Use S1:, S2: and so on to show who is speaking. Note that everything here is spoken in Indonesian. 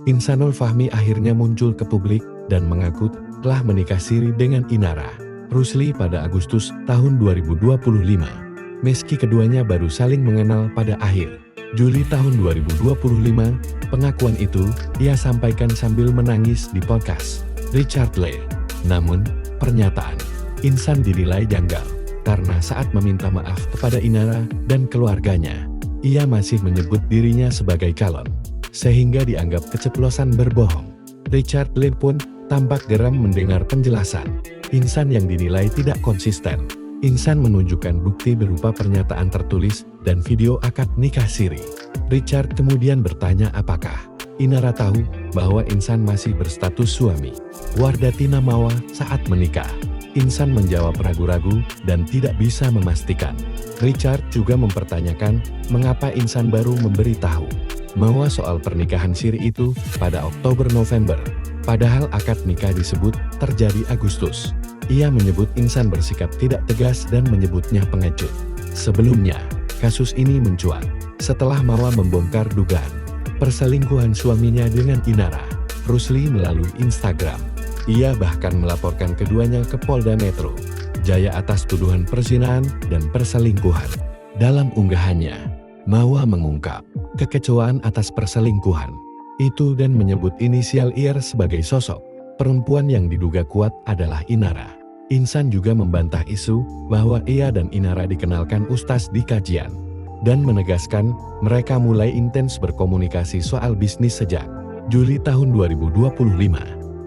S1: Insanul Fahmi akhirnya muncul ke publik dan mengaku telah menikah siri dengan Inara Rusli pada Agustus tahun 2025. Meski keduanya baru saling mengenal pada akhir Juli tahun 2025, pengakuan itu ia sampaikan sambil menangis di podcast Richard Lee. Namun, pernyataan Insan dinilai janggal karena saat meminta maaf kepada Inara dan keluarganya, ia masih menyebut dirinya sebagai calon, sehingga dianggap keceplosan berbohong. Richard Lee pun tampak geram mendengar penjelasan Insan yang dinilai tidak konsisten. Insan menunjukkan bukti berupa pernyataan tertulis dan video akad nikah siri. Richard kemudian bertanya apakah Inara tahu bahwa Insan masih berstatus suami Wardati Namawa saat menikah. Insan menjawab ragu-ragu dan tidak bisa memastikan. Richard juga mempertanyakan mengapa Insan baru memberitahu Mawa soal pernikahan siri itu pada Oktober-November, padahal akad nikah disebut terjadi Agustus. Ia menyebut Insan bersikap tidak tegas dan menyebutnya pengecut. Sebelumnya, kasus ini mencuat setelah Mawa membongkar dugaan perselingkuhan suaminya dengan Inara Rusli melalui Instagram. Ia bahkan melaporkan keduanya ke Polda Metro Jaya atas tuduhan perzinahan dan perselingkuhan. Dalam unggahannya, Mawa mengungkap kekecewaan atas perselingkuhan itu dan menyebut inisial IR sebagai sosok perempuan yang diduga kuat adalah Inara. Insan juga membantah isu bahwa ia dan Inara dikenalkan ustaz di kajian dan menegaskan mereka mulai intens berkomunikasi soal bisnis sejak Juli tahun 2025.